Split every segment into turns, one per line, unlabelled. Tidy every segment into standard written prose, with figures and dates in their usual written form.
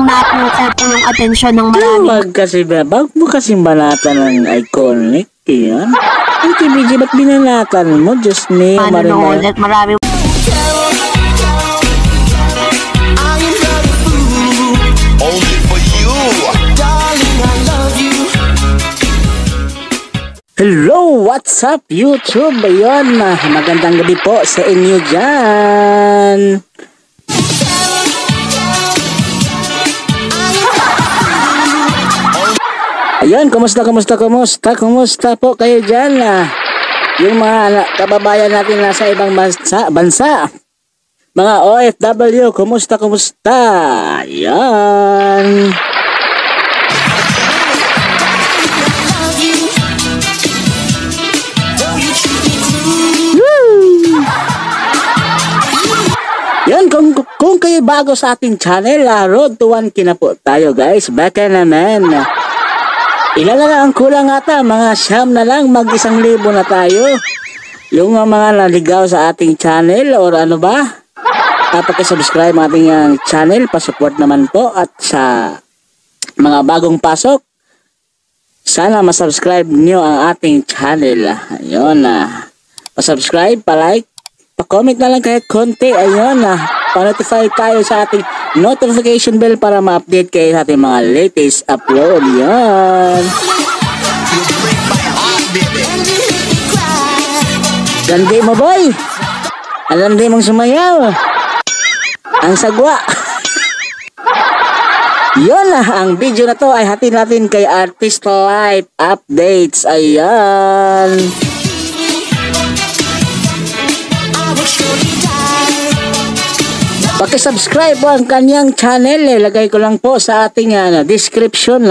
talagang napuko po yung atensyon ng marami.
Wag mo kasi banatan ng iconic. Yan. Ang TVG, ba't binanatan mo? Diyos me,
Manonood at marami.
Hello, what's up YouTube? Ayun, magandang gabi po sa inyo dyan. Ayun, kumusta po kayo dyan? Yung mga kababayan natin nasa ibang bansa. Mga OFW, kumusta? Ayun. Yan, kung kayo bago sa ating channel, Road to 1K na po tayo guys. Baka naman. Ilan na lang ang kulang ata, mga 9 na lang, mag-1,000 na tayo. Yung mga naligaw sa ating channel or ano ba, pagka-subscribe ang ating channel, pasupport naman po. At sa mga bagong pasok, sana masubscribe nyo ang ating channel. Ayun, pasubscribe, palike, pa-comment na lang kahit konti. Ayun, pa-notify tayo sa ating notification bell para ma-update kayo sa ating mga latest upload. Yan. Landi mo, boy. Landi mong sumayaw. Ang sagwa. Yun, ang video na to ay hatid natin kay Artist Life Updates. Ayan. Paki-subscribe po ang kanyang channel. Lagay ko lang po sa ating description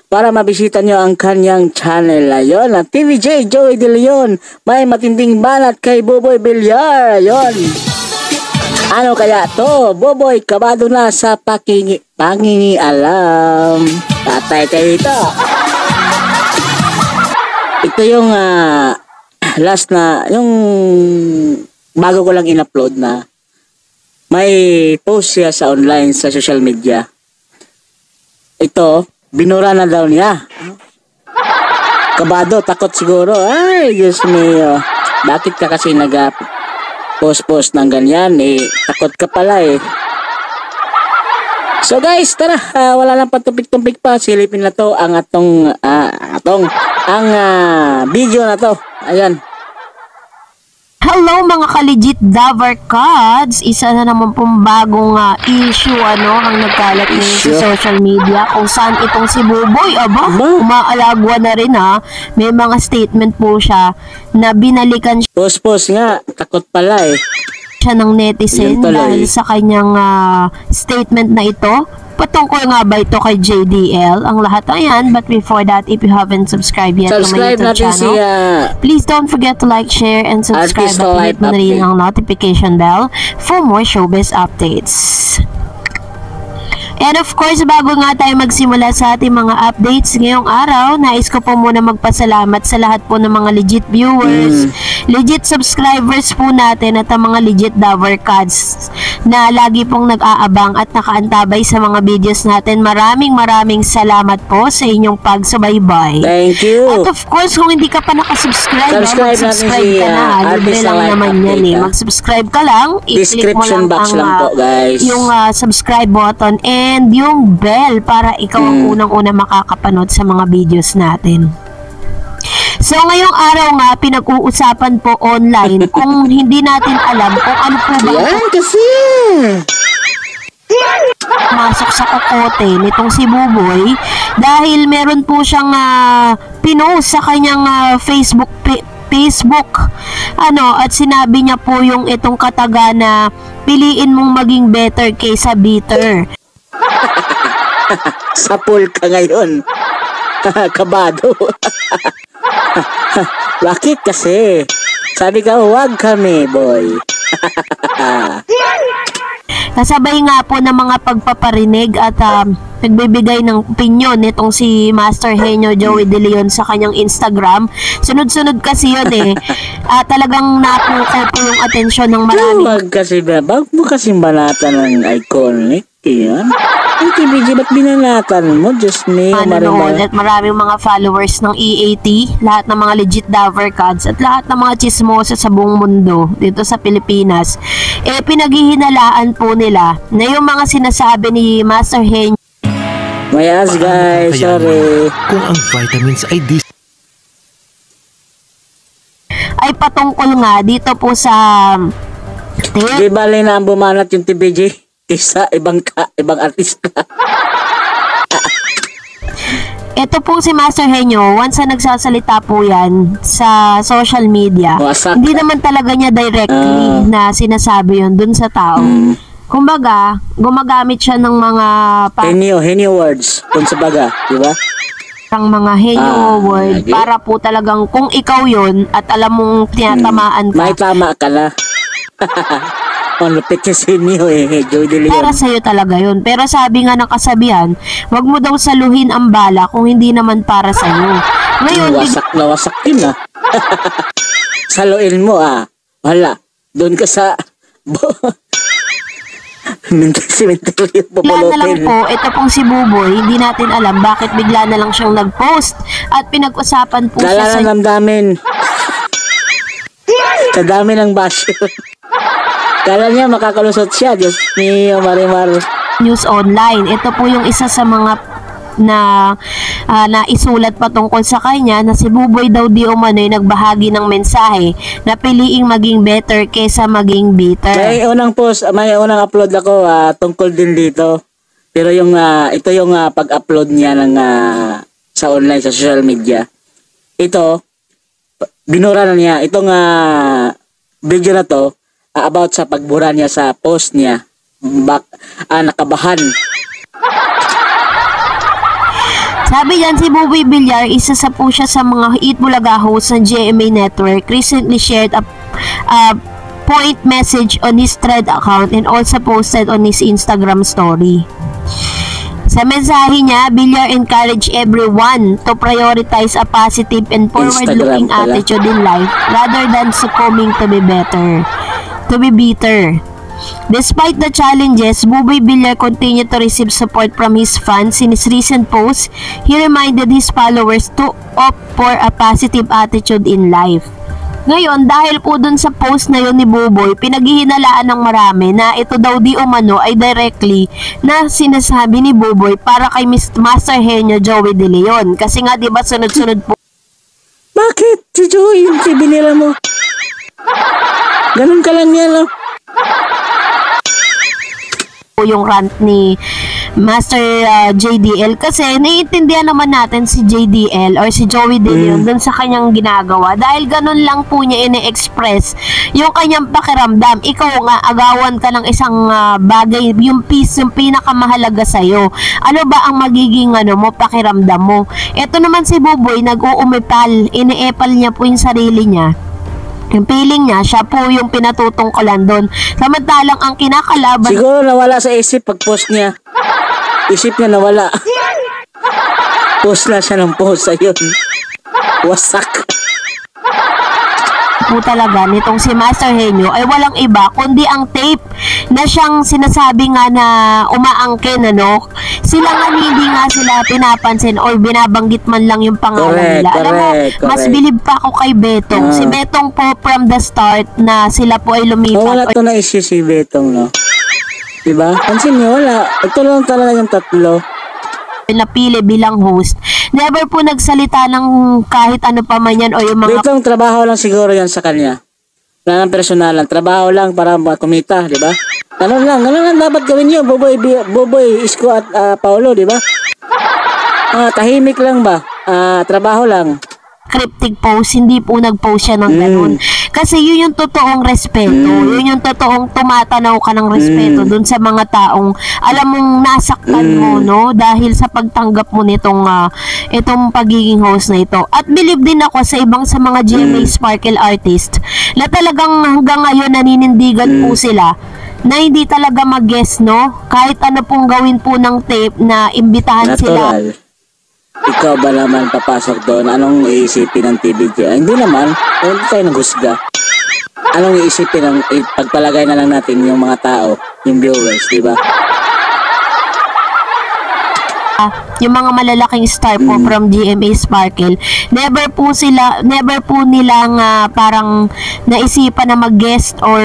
para mabisita nyo ang kanyang channel. Ayun, TVJ Joey De Leon. May matinding banat kay Boboy Villar. Ayun. Ano kaya to? Boboy, kabado na sa pangingialam. Tatay kayo ito. Ito yung last na, yung bago ko lang in-upload na may post siya sa online, sa social media. Ito, binura na daw niya. Kabado, takot siguro. Ay, Diyos mio. Bakit ka kasi nag-post ng ganyan? Takot ka pala So guys, tara. Wala lang patumpik-tumpik pa. Silipin na to ang video na to. Ayan.
Hello mga ka-legit Davar Cards! Isa na naman pong bagong issue ang nagkalat ngayon sa social media kung saan itong si Boboy, umaalagwa na rin may mga statement po siya na binalikan
Post nga, takot pala
siya ng netizen dahil sa kanyang statement na ito. Patungkol nga ba ito kay JDL? Ang lahat ayan. But before that, if you haven't subscribed yet to my YouTube channel, please don't forget to like, share, and subscribe at hit mo na rin ang notification bell for more showbiz updates. And of course, bago nga tayo magsimula sa ating mga updates ngayong araw, nais ko po muna magpasalamat sa lahat po ng mga legit viewers, legit subscribers po natin at ang mga legit Davar Cards na lagi pong nag-aabang at nakaantabay sa mga videos natin. Maraming salamat po sa inyong pagsubaybay.
Thank you.
At of course, kung hindi ka pa nakasubscribe, mag-subscribe ka na. Libre lang naman yan Mag-subscribe ka lang, i-click mo lang yung subscribe button and yung bell para ikaw ang unang-una makakapanood sa mga videos natin. So ngayong araw nga, pinag-uusapan po online kung hindi natin alam kung ano po ba masok sa kokote nitong si Boboy dahil meron po siyang pinost sa kanyang Facebook at sinabi niya po yung itong kataga na piliin mong maging better kaysa bitter.
Sa pool ka ngayon. Kabado. Bakit kasi? Sabi ka, huwag kami, boy.
Kasabay nga po ng mga pagpaparinig at nagbibigay ng opinion nitong si Master Henyo Joey De Leon sa kanyang Instagram. Sunod-sunod kasi yun talagang napuko po yung atensyon ng marami.
Wag mo kasi banatan ng iconic. Iyan. Ang TVJ, ba't binanatan mo? Diyos me,
Manonood at maraming mga followers ng EAT, lahat ng mga legit Dover Cats at lahat ng mga chismosa sa buong mundo dito sa Pilipinas, pinaghihinalaan po nila na yung mga sinasabi ni Master Henyo.
Mayas guys, sorry.
Kung ang vitamins ay
Ay patungkol nga dito po sa
Di bali na ang bumanat yung TVJ isa ibang artista.
Ito po si Master Henyo, once na nagsasalita po yan sa social media,
Wasak.
hindi naman talaga niya directly na sinasabi yun dun sa tao. Kumbaga, gumagamit siya ng mga
Henyo words, kung sa baga, di ba?
parang mga Henyo word
okay.
para po talagang kung ikaw yun at alam mong tinatamaan ka,
May tama ka na. Ang lupit niya si Henyo Joey De Leon.
para sa'yo talaga yun. Pero sabi nga ng kasabihan, wag mo daw saluhin ang bala kung hindi naman para sa'yo. Ngayon,
Wasak yun Saluin mo wala. Doon ka sa cemetery
bigla na lang po, ito pong si Buboy, hindi natin alam bakit bigla na lang siyang nag-post at pinag-usapan po siya sa
namdamin. Sa dami ng basyo. Kala niya makakalusot siya. Diyos ni Marimar.
News Online. Ito po yung isa sa mga na isulat patungkol sa kanya na si Buboy daw di umano'y nagbahagi ng mensahe na piliing maging better kesa maging bitter.
May unang upload ako tungkol din dito. Pero yung ito yung pag-upload niya ng sa online, sa social media. Ito, binura na niya. Itong video na to, about sa pagbura niya sa post niya. Nakabahan.
Sabi yan, si Buboy Villar, isa sa po siya sa mga Eat Bulaga host ng GMA Network, recently shared a point message on his thread account and also posted on his Instagram story. Sa mensahe niya, Villar encouraged everyone to prioritize a positive and forward-looking attitude in life rather than succumbing to be bitter. Despite the challenges, Buboy Villar continued to receive support from his fans. In his recent post, he reminded his followers to opt for a positive attitude in life. Ngayon, dahil po dun sa post na yun ni Buboy, pinaghihinalaan ng marami na ito daw di umano ay directly na sinasabi ni Buboy para kay Master Henyo Joey De Leon. Kasi nga diba sunod-sunod po.
Bakit? Si Joey, si binila mo. Ganun ka lang yan,
yung rant ni Master JDL kasi naiintindihan naman natin si JDL or si Joey De Leon dun sa kanyang ginagawa dahil ganun lang po niya ine-express yung kanyang pakiramdam. Ikaw nga, agawan ka ng isang bagay, yung peace, yung pinakamahalaga sa'yo. Ano ba ang magiging mo, pakiramdam mo? Ito naman si Buboy, nag-uumipal, ine-epal niya po yung sarili niya. Yung feeling niya, siya po yung pinatutungkulan doon. Samantalang ang kinakalaban...
Siguro nawala sa isip pag-post niya. Isip niya nawala. Post na siya ng post. Ayun. Wasak.
po talaga nitong si Master Henyo ay walang iba kundi ang tape na siyang sinasabi nga na umaangkin sila nga hindi nga sila pinapansin or binabanggit man lang yung pangalan nila. Alam mo, mas bilib pa ako kay Betong. Si Betong po from the start na sila po ay lumipat.
Wala to na issue si Betong, diba? Pansin niyo, wala. Ito lang talaga yung tatlo.
Napili bilang host. Never po nagsalita ng kahit ano pa man yan o yung mga...
Betong, trabaho lang siguro yan sa kanya. Wala ng personalan. Trabaho lang para kumita, diba? Ganun lang dapat gawin niyo, Boboy, Isko at Paolo, diba? Tahimik lang ba? Trabaho lang.
Cryptic post, hindi po nag-post siya ng ganun. Kasi yun yung totoong respeto. Yun yung totoong tumatanaw ka ng respeto dun sa mga taong alam mong nasaktan mo, dahil sa pagtanggap mo nitong itong pagiging host na ito. At believe din ako sa ibang sa mga GMA Sparkle artist na talagang hanggang ngayon naninindigan po sila na hindi talaga mag-guess, kahit ano pong gawin po ng tape na imbitahan
natural. Sila. Ikaw ba naman papasok doon? Anong iisipin ng TVJ? Hindi naman. Hindi tayo naghusga. Anong iisipin ng pagpalagay na lang natin yung mga tao, yung viewers, di ba?
yung mga malalaking star po from GMA Sparkle, never po nilang parang naisipan na mag-guest or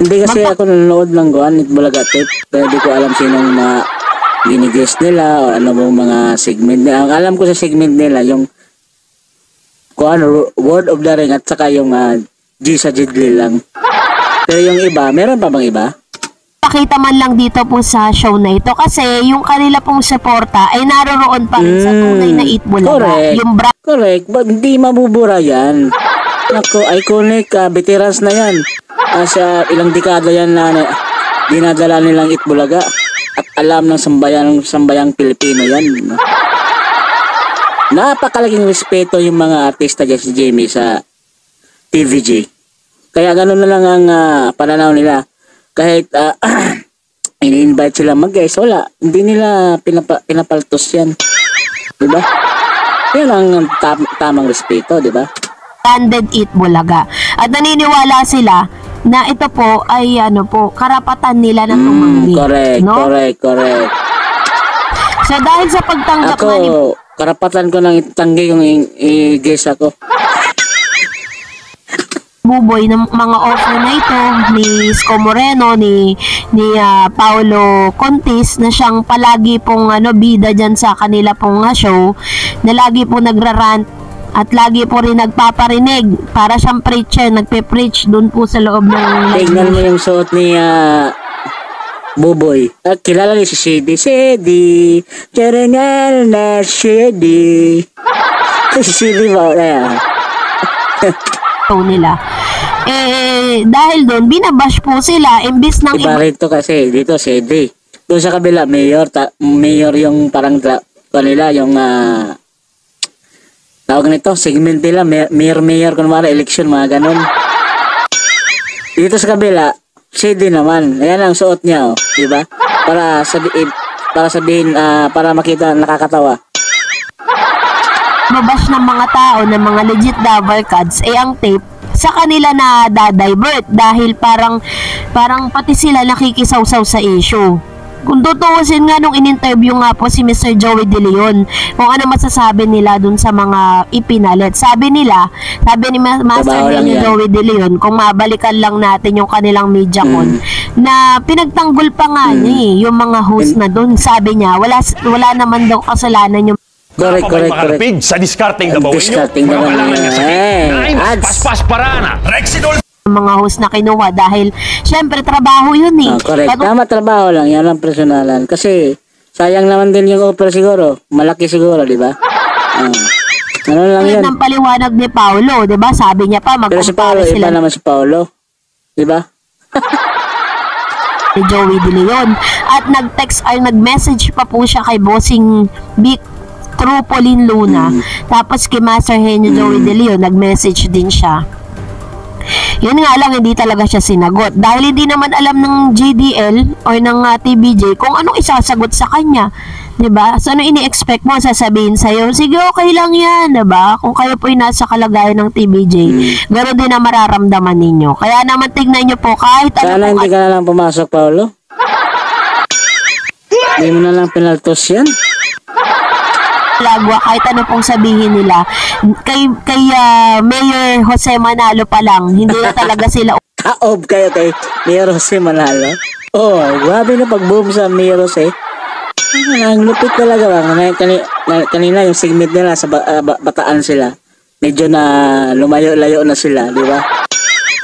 Hindi kasi ako nanonood ng Guan Itbulaga Tip. Pero di ko alam sinong mga ginigest nila o ano bang mga segment nila. Ang alam ko sa segment nila yung Guan Word of the Ring at saka yung G sa Jidli lang. Pero yung iba, meron pa bang iba?
pakita man lang dito po sa show na ito kasi yung kanila pong suporta ay naroroon pa rin sa tunay na Itbulaga.
Correct.
Yung
Correct. Hindi mabubura yan. Nako, iconic, veterans na yan. Sa ilang dekada yan na dinadala nilang Itbulaga at alam ng sambayang Pilipino yan. Napakalaking respeto yung mga artista dyan si Jamie sa TVG. Kaya gano'n na lang ang pananaw nila. Kahit ini-invite sila mag-guest, wala. Hindi nila pinapaltos yan. Diba? Yan ang tamang respeto, diba?
branded Itbulaga. At naniniwala sila na ito po ay karapatan nila na tumanggi.
Correct,
no?
correct.
So dahil sa pagtanggap
Ako, karapatan ko nang itanggi yung i-guess ako.
Buboy ng mga offer na ito ni Isko Moreno, ni Paolo Contis na siyang palagi pong bida dyan sa kanila pong show, na lagi po nagrarant at lagi po rin nagpaparinig para siyang preacher, nagpe-preach doon po sa loob ng
Tignan mo yung suot ni Buboy. Kilala niyo si Shady. Charangal na Shady. Si Shady ba?
show nila. Dahil doon, binabash po sila imbis ng
Iba rito kasi, dito Shady. Doon sa kabila, mayor yung parang kanila, yung tawag nito, segment nila, mayor, kunwari, election, mga ganun. Dito sa kabila, Shady naman. Ayan ang suot niya, oh. Diba? Para sabihin, para makita, nakakatawa.
babash ng mga tao, ng mga legit Davar Cards, ang tape sa kanila na da-divert dahil parang pati sila nakikisawsaw sa issue. Kung tutuusin nga nung in-interview nga po si Mr. Joey De Leon, kung ano masasabi nila dun sa mga ipinalit. Sabi ni Master Joey De Leon, kung mabalikan lang natin yung kanilang media con, na pinagtanggol pa nga niya yung mga host na dun. Sabi niya, wala naman daw kasalanan yung
Correct.
Makalapig sa discarding na bawin nyo.
Discarding na bawin nyo. Ads.
Paspas parana. Rexidol.
mga host na kinuha dahil syempre trabaho yun eh.
Correct. Tama, trabaho lang. Yan ang personalan. Kasi sayang naman din yung offer siguro. Malaki siguro, di ba? Ano lang yan.
Ng paliwanag ni Paolo, di ba? Sabi niya pa,
Pero si Paolo, iba naman si Paolo. Di ba?
Ni Joey De Leon. At nag-message pa po siya kay Bossing Vic through Pauline Luna. Tapos kay Master Henyo Joey De Leon, nag-message din siya. Yun nga lang, hindi talaga siya sinagot. Dahil hindi naman alam ng JDL o ng TBJ kung anong isasagot sa kanya. Diba? So, ano ini-expect mo? Sasabihin sa'yo, sige, okay lang yan. Diba? Kung kayo po yung nasa kalagayan ng TBJ, ganoon din na mararamdaman ninyo. Kaya naman tignan nyo po, kahit
sana hindi ka na lang pumasok, Paolo. Hindi mo na lang pinaltos yan.
Lagwa, kahit ano pong sabihin nila, kay Mayor Jose Manalo pa lang, hindi na talaga sila
Kaob kayo kay Mayor Jose Manalo. Oh, grabe na pag-boom sa Mayor Jose. Ang lupit talaga ba? Kanina yung segment nila sa Bataan sila. Medyo na lumayo-layo na sila, di ba?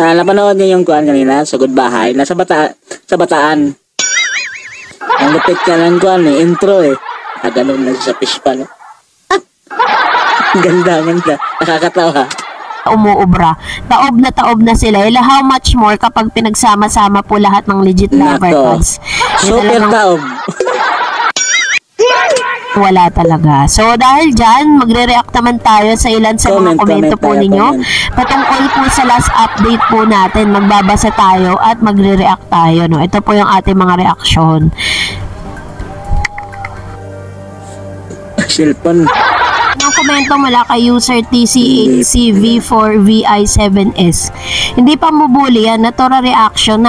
Napanood niyo yung kuan kanina, Sugod Bahay, nasa Bataan. Ang lupit ka lang kuan intro ganun na sa fish pa, no? Ganda. Nakakatawa.
umuubra. Taob na sila. How much more kapag pinagsama-sama po lahat ng legit lover cards.
Super taob.
Wala talaga. So, dahil dyan, magre-react naman tayo sa ilan sa mga komento po ninyo. Patungkol po sa last update po natin, magbabasa tayo at magre-react tayo. No? Ito po yung ating mga reaksyon.
Silpon.
Ng komento mula kay user TC8CV4VI7S. Hindi pa mubuli yan, natural reaction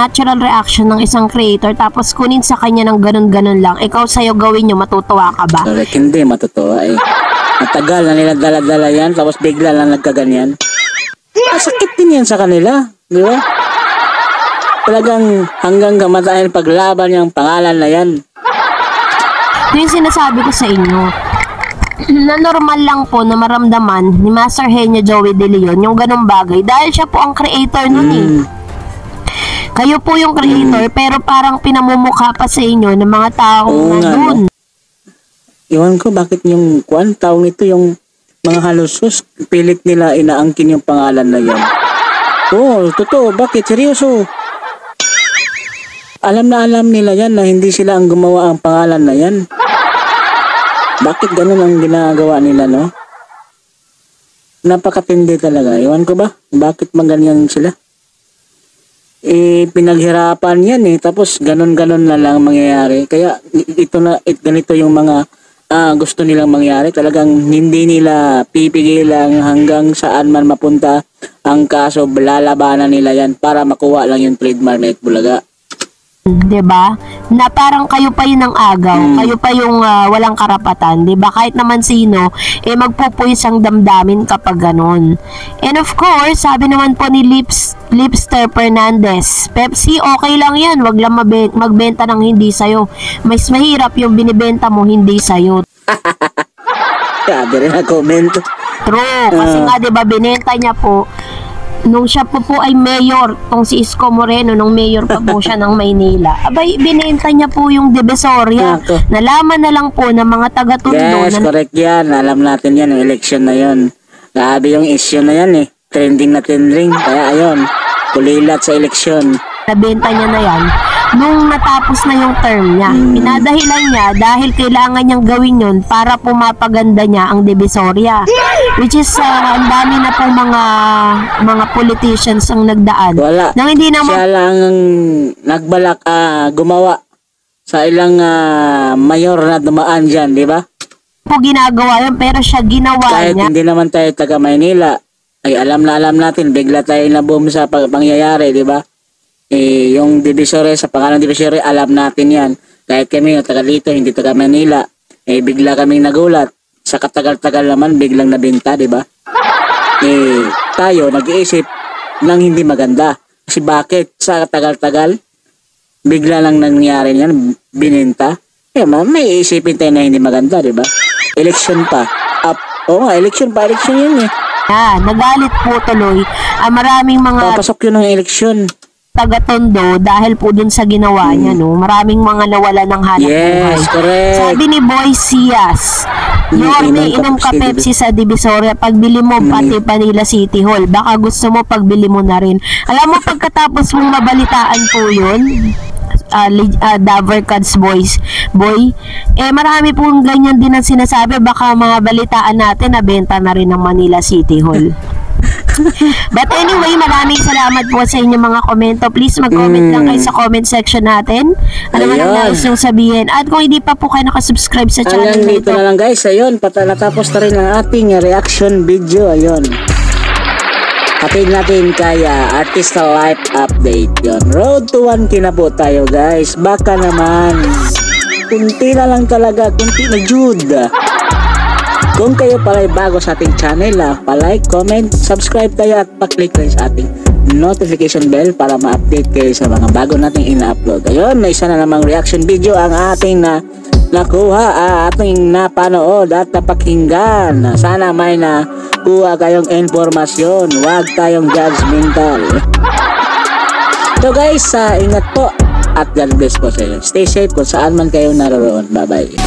ng isang creator tapos kunin sa kanya ng ganun-ganun lang. Ikaw sa'yo gawin nyo, matutuwa ka ba?
Correct, hindi matutuwa eh. Matagal na nila dala-dala yan tapos bigla lang nagkaganyan. Sakit din yan sa kanila, di ba? Talagang hanggang kamatayan paglaban yung pangalan na yan.
Ito yung sinasabi ko sa inyo. Na normal lang po na maramdaman ni Master Henyo Joey De Leon yung ganong bagay dahil siya po ang creator nun eh. Kayo po yung creator pero parang pinamumukha pa sa inyo ng mga taong nandun.
Iwan ko bakit yung taong ito yung mga halusos pilit nila inaangkin yung pangalan na yan. Oo, totoo. Bakit? Seryoso. Alam nila yan na hindi sila ang gumawa ang pangalan na yan. Bakit ganun ang ginagawa nila, no? Napakatindi talaga. Iwan ko ba? Bakit maganyan sila? Pinaghirapan yan eh. Tapos ganun-ganun na lang mangyayari. Kaya ganito yung mga gusto nilang mangyari. Talagang hindi nila pipigilan hanggang saan man mapunta ang kaso. Lalabanan nila yan para makuha lang yung trademark na Itbulaga.
'Di ba? Na parang kayo pa yun ang agaw, kayo pa yung walang karapatan, 'di ba? Kahit naman sino magpupuyos ang damdamin kapag ganun. And of course, sabi naman po ni Lipster Fernandez, Pepsi okay lang 'yan, wag lang magbenta ng hindi sayo. Mas mahirap yung binibenta mo hindi sayo.
Sabi rin na comment.
True, kasi nga 'di ba binenta niya po nung siya po ay mayor, tong si Isko Moreno, nung mayor pa po siya ng Maynila, abay, binenta niya po yung Divisoria. Nalaman na lang po ng mga taga-Tondo.
Yes, correct yan. Alam natin yan, yung election na yun. Grabe yung issue na yan eh. Trending na trending. Kaya ayun, kulilat sa election.
Nabenta niya na yan nung natapos na yung term niya. Pinadahilan niya dahil kailangan niyang gawin yun para pumapaganda niya ang Divisoria. Which is, ang dami na pong mga politicians ang nagdaan.
Wala.
Nang hindi naman
siya lang nagbalak gumawa sa ilang mayor na dumaan dyan, di ba?
po ginagawa yun, pero siya ginawa
Kahit
niya.
hindi naman tayo taga Maynila, ay alam natin, bigla tayo na boom sa pangyayari, di ba? Yung Divisoria, sa pangalan Divisoria, alam natin yan. Kahit kami, taga dito, hindi taga Manila, bigla kaming nagulat. Sa katagal-tagal naman, biglang nabenta, di ba? Tayo, nag-iisip ng hindi maganda. Kasi bakit? Sa katagal-tagal, bigla lang nangyari yan, bininta. May isipin tayo na hindi maganda, di ba? Election pa. Election yun eh.
Nagalit po tuloy ang maraming mga
Papasok yun ng election.
taga-Tondo dahil po dun sa ginawa niya, no? Maraming mga nawala ng hanap buhay.
Yes, correct.
Sabi ni Boy Sias, Yorme, inom ka Pepsi sa Divisoria, pagbili mo pati Manila City Hall. Baka gusto mo pagbili mo na rin. Alam mo, pagkatapos mong mabalitaan po yun, Davercats boy, marami pong ganyan din ang sinasabi, baka mga balitaan natin na benta na rin ng Manila City Hall. But anyway, maraming salamat po sa inyong mga komento. Please mag-comment lang kayo sa comment section natin. Ano man ang nais niyong sabihin. At kung hindi pa po kayo nakasubscribe sa channel
Hanggang
na
dito
ito,
na lang guys. Ayun, natapos na rin ang ating reaction video. Ayun. Hatid natin kaya Artista Life Update. Yun. Road to 1K na po tayo guys. Baka naman, kunti na lang talaga. Kunti na Jude. Kung kayo pala ay bago sa ating channel, pa-like, comment, subscribe tayo at pa-click rin sa ating notification bell para ma-update kayo sa mga bago nating ina-upload. Ayun, may isa na namang reaction video ang ating nakuha, ating napanood at napakinggan. Sana may nakuha kayong informasyon. Huwag tayong judgmental. So guys, ingat po at God bless po sa inyo. Stay safe kung saan man kayo naroon. Bye-bye.